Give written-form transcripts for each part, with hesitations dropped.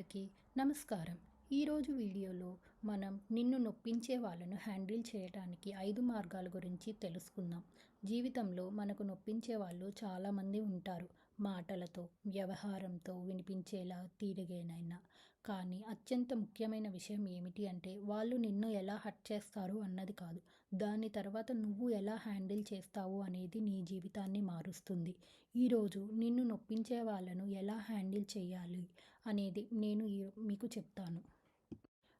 అందరికీ నమస్కారం. ఈరోజు వీడియోలో మనం నిన్ను నొప్పించే వాళ్ళను హ్యాండిల్ చేయడానికి 5 మార్గాల గురించి తెలుసుకుందాం. జీవితంలో మనకు నొప్పించే వాళ్ళు చాలామంది ఉంటారు. మాటలతో, వ్యవహారంతో వినిపించేలా తీరుగేనైనా. కానీ అత్యంత ముఖ్యమైన విషయం ఏమిటి అంటే వాళ్ళు నిన్ను ఎలా హర్ట్ చేస్తారు అన్నది కాదు. దాని తర్వాత నువ్వు ఎలా హ్యాండిల్ చేస్తావు అనేది నీ జీవితాన్ని మారుస్తుంది. ఈరోజు నిన్ను నొప్పించే వాళ్ళను ఎలా హ్యాండిల్ చేయాలి అనేది నేను మీకు చెప్తాను.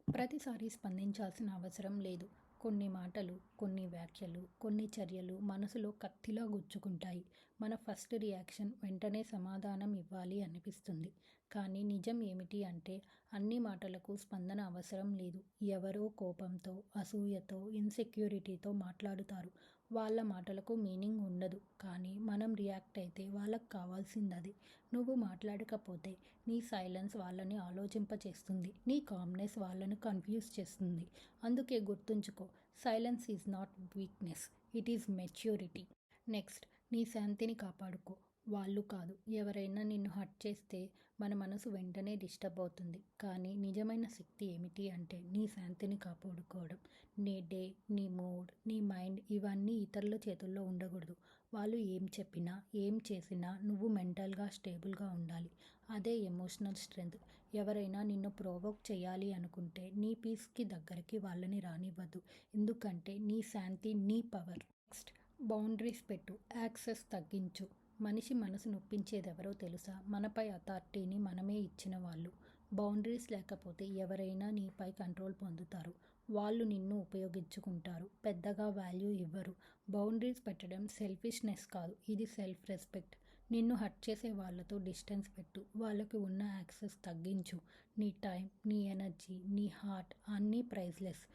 ప్రతిసారి స్పందించాల్సిన అవసరం లేదు. కొన్ని మాటలు, కొన్ని వ్యాఖ్యలు, కొన్ని చర్యలు మనసులో కత్తిలా గుచ్చుకుంటాయి. మన ఫస్ట్ రియాక్షన్ వెంటనే సమాధానం ఇవ్వాలి అనిపిస్తుంది. కానీ నిజం ఏమిటి అంటే అన్ని మాటలకు స్పందన అవసరం లేదు. ఎవరో కోపంతో, అసూయతో, ఇన్సెక్యూరిటీతో మాట్లాడుతారు. వాళ్ళ మాటలకు మీనింగ్ ఉండదు. కానీ మనం రియాక్ట్ అయితే వాళ్ళకు కావాల్సింది అది. నువ్వు మాట్లాడకపోతే నీ సైలెన్స్ వాళ్ళని ఆలోచింపచేస్తుంది. నీ కామ్నెస్ వాళ్ళను కన్ఫ్యూజ్ చేస్తుంది. అందుకే గుర్తుంచుకో, silence is not weakness, it is maturity. Next, నీ శాంతిని కాపాడుకో, వాళ్ళు కాదు. ఎవరైనా నిన్ను హర్ట్ చేస్తే మన మనసు వెంటనే డిస్టర్బ్ అవుతుంది. కానీ నిజమైన శక్తి ఏమిటి అంటే నీ శాంతిని కాపాడుకోవడం. నీ డే, నీ మూడ్, నీ మైండ్ ఇవన్నీ ఇతరుల చేతుల్లో ఉండకూడదు. వాళ్ళు ఏం చెప్పినా, ఏం చేసినా నువ్వు మెంటల్గా స్టేబుల్గా ఉండాలి. అదే ఎమోషనల్ స్ట్రెంగ్త్. ఎవరైనా నిన్ను ప్రొవోక్ చేయాలి అనుకుంటే నీ పీస్కి దగ్గరికి వాళ్ళని రానివ్వద్దు. ఎందుకంటే నీ శాంతి నీ పవర్. నెక్స్ట్, బౌండరీస్ పెట్టు, యాక్సెస్ తగ్గించు. మనిషి మనసు నొప్పించేదెవరో తెలుసా? మనపై అథారిటీని మనమే ఇచ్చిన వాళ్ళు. బౌండరీస్ లేకపోతే ఎవరైనా నీపై కంట్రోల్ పొందుతారు. వాళ్ళు నిన్ను ఉపయోగించుకుంటారు, పెద్దగా వాల్యూ ఇవ్వరు. బౌండరీస్ పెట్టడం సెల్ఫిష్నెస్ కాదు, ఇది సెల్ఫ్ రెస్పెక్ట్. నిన్ను హర్ట్ చేసే వాళ్ళతో డిస్టెన్స్ పెట్టు, వాళ్ళకి ఉన్న యాక్సెస్ తగ్గించు. నీ టైం, నీ ఎనర్జీ, నీ హార్ట్ అన్నీ ప్రైజ్లెస్.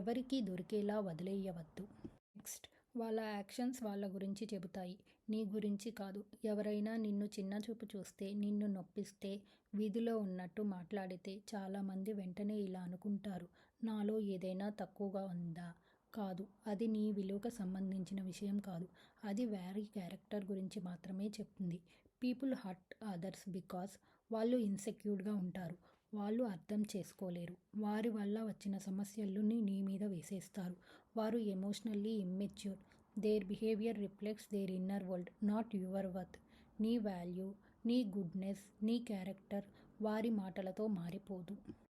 ఎవరికీ దొరికేలా వదిలేయవద్దు. నెక్స్ట్, వాళ్ళ యాక్షన్స్ వాళ్ళ గురించి చెబుతాయి, నీ గురించి కాదు. ఎవరైనా నిన్ను చిన్నచూపు చూస్తే, నిన్ను నొప్పిస్తే, వీధిలో ఉన్నట్టు మాట్లాడితే చాలామంది వెంటనే ఇలా అనుకుంటారు, నాలో ఏదైనా తక్కువగా ఉందా? కాదు, అది నీ విలువకు సంబంధించిన విషయం కాదు. అది వారి క్యారెక్టర్ గురించి మాత్రమే చెప్తుంది. పీపుల్ హర్ట్ అదర్స్ బికాస్ వాళ్ళు ఇన్సెక్యూర్డ్గా ఉంటారు. వాళ్ళు అర్థం చేసుకోలేరు. వారి వల్ల వచ్చిన సమస్యలను నీ మీద వేసేస్తారు. వారు emotionally immature. Their behaviour reflects their inner world, not your worth. నీ వాల్యూ, నీ గుడ్నెస్, నీ క్యారెక్టర్ వారి మాటలతో మారిపోదు.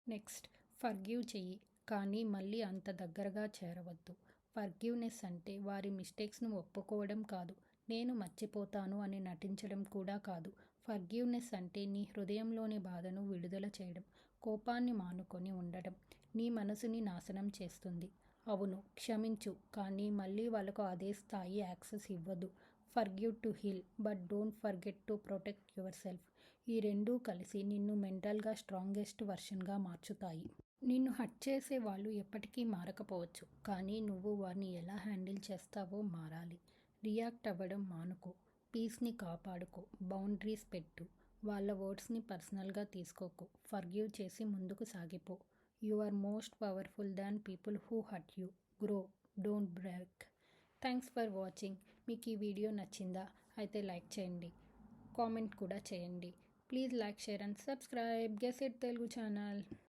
నెక్స్ట్, ఫర్గివ్ చెయ్యి, కానీ మళ్ళీ అంత దగ్గరగా చేరవద్దు. ఫర్గివ్నెస్ అంటే వారి మిస్టేక్స్ను ఒప్పుకోవడం కాదు. నేను మర్చిపోతాను అని నటించడం కూడా కాదు. ఫర్గివ్నెస్ అంటే నీ హృదయంలోని బాధను విడుదల చేయడం. కోపాన్ని మానుకొని ఉండడం నీ మనసుని నాశనం చేస్తుంది. అవును, క్షమించు, కానీ మళ్ళీ వాళ్ళకు అదే స్థాయి యాక్సెస్ ఇవ్వదు. Forgive to heal, but don't forget to protect yourself. ఈ రెండూ కలిసి నిన్ను మెంటల్గా స్ట్రాంగెస్ట్ వర్షన్గా మార్చుతాయి. నిన్ను హర్ట్ చేసే వాళ్ళు ఎప్పటికీ మారకపోవచ్చు, కానీ నువ్వు వారిని ఎలా హ్యాండిల్ చేస్తావో మారాలి. రియాక్ట్ అవ్వడం మానుకో, పీస్ని కాపాడుకో, బౌండరీస్ పెట్టు. వాళ్ళ వర్డ్స్ని పర్సనల్గా తీసుకోకు. ఫర్గివ్ చేసి ముందుకు సాగిపో. You are most powerful than people who hurt you. Grow, don't break. Thanks for watching. మీకు ఈ వీడియో నచ్చిందా? అయితే లైక్ చేయండి, కామెంట్ కూడా చేయండి. Please like, share and subscribe gusset Telugu channel.